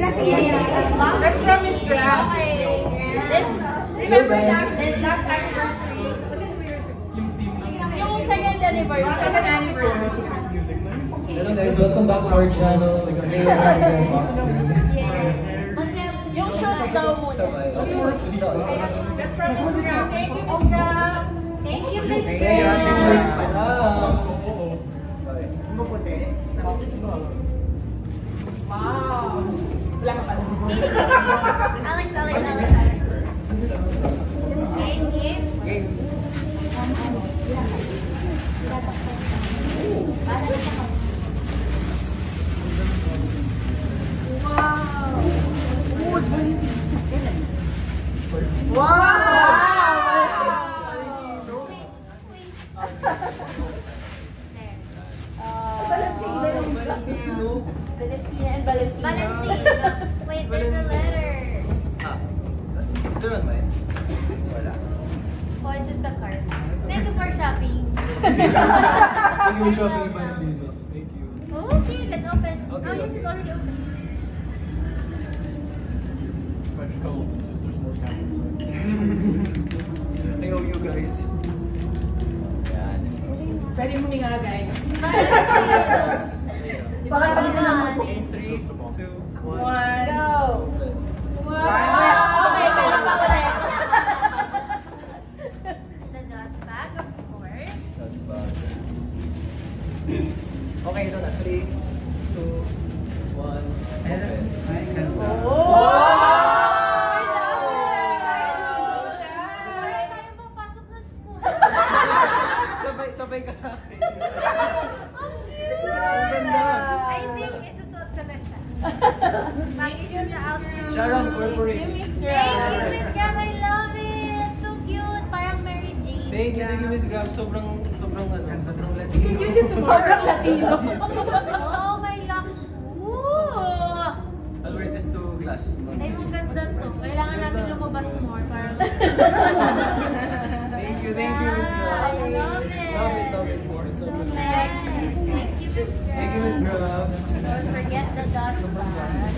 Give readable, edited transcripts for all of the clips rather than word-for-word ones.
Let's promise Grab. Remember last anniversary? Was it 2 years ago? Yung second anniversary. Second anniversary. Hello guys, welcome back to our channel. Yung shoes daw muna. Let's promise Grab. Thank you, Miss Grab. Thank you, Miss Grab. Wow. Wala ka pala. Alex. Game. Valentino. Wait, there's a letter. Is there one mine? Wala. Oh, it's just a card. Thank you for shopping. Thank you for shopping, Valentino. Thank you. Okay, let's open. Okay, Oh, yours is already open. There's more cameras. I know you guys. Yan. Pwede mo nga guys. Baka kami na naman. 3, 2, 1. Go! Wow! Okay, pero pa ulit. The dust bag, of course. That's bad. Okay, ito na. 3, 2, 1. Open. Tayo papasok na school. Sabay ka sa akin. Ang ganda. I think isusuot ko na siya. Bakit yun sa outfit? Sharon, corporate. Thank you, Miss Grab. I love it. So cute. Parang Mary Jane. Thank you, Miss Grab. Sobrang Latino. Sobrang Latino. Oh my luck. Ooh. I'll wear this to class. Ay, maganda to. Kailangan natin lumabas more. Parang... Thank you, Miss Grab. I love it. Love it. So nice. Thank you, Miss Grab. Thank you, Miss Grab. Don't forget the dust bag.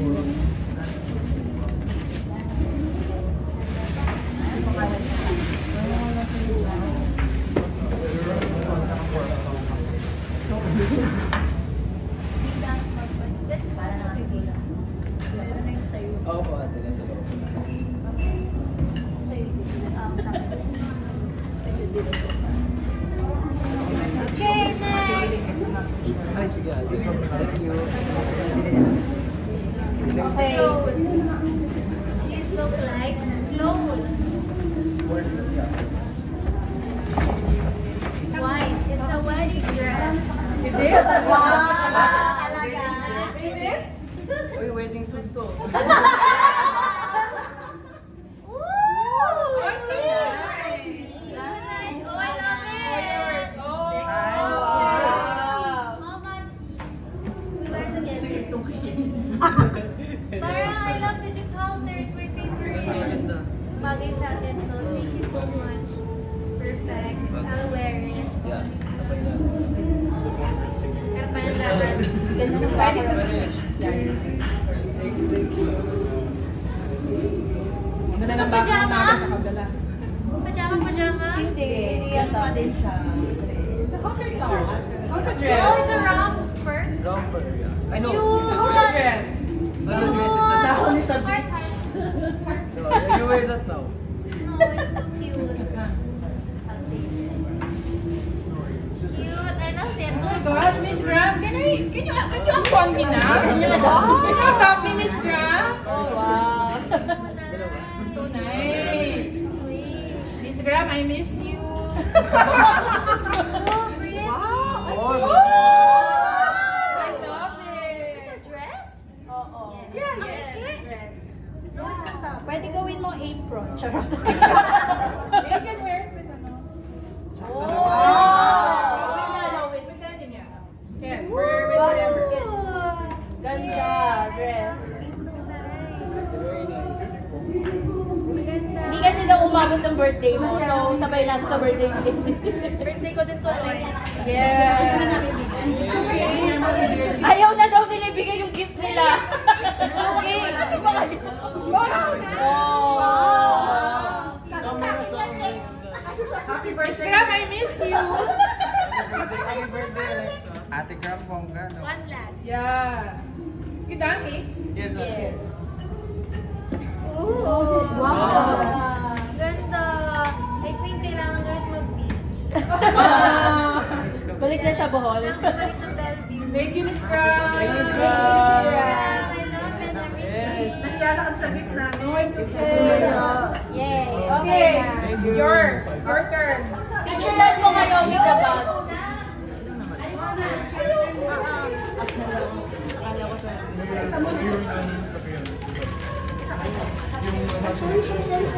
Oo po, ate. Nasa loob. Okay, next. Ay, sige ate. Thank you. Clothes. These look like clothes. White. It's a wedding dress. Is it? Wow. Is it? Uy, wedding suit to. Ooh, That's so nice. nice. Oh, I love it. Oh, How much? We wear together. Parang I love this. It's halter. It's my favorite. Bagay sa atin to. Thank you so much. Perfect. I'll wear it. Yeah, sabay na. Pero panalaman. Pwede ko sa Thank you. Ganda ng bago ng namin sa kabila. Pajama? Hindi pa din siya. It's a hot dress. Hot dress. Oh, it's a romper. Romper, yeah. I know. Cute. It's a Hot dress. dress. That's a dress. It's a dress. Sa beach. No, you wear that now. No, it's so cute. I'll save it. Cute. And I'll save Oh my it. God, Miss Grab, can you unfund me na? Can you tap me, Miss Grab? Oh, wow. So nice. Sweet. Miss Grab, I miss you. Oh, pretty. Wow. I love It's a it. dress? Oo. Yes. Yeah, Ang yes. cute. No, it's a top. Pwede gawin mong apron. Charot. You can wear it with ano. Oh! With denim, yeah. Yeah, wear with whatever. Ganda. Dress. Very nice. Hindi kasi daw umabot ng birthday mo. So, sabay natin sa birthday mo. Birthday ko din tuloy. Yeah. Ayaw na daw nila ibigay yung gift nila. It's okay. One last. Yeah. You done, Nate? Yes, okay. Yes. Ooh. Wow. Ganda. I think kailangan ulit mag-beach. Balik na sa Bohol. Balik ng Bellevue. Thank you, Miss Gra. Thank you, Miss I Gra. love it. Yes. No, it's okay. Yay. Okay, Thank you. yours. Your turn. Picturean ko kayo with the bag. Akala ko sa... Sorry.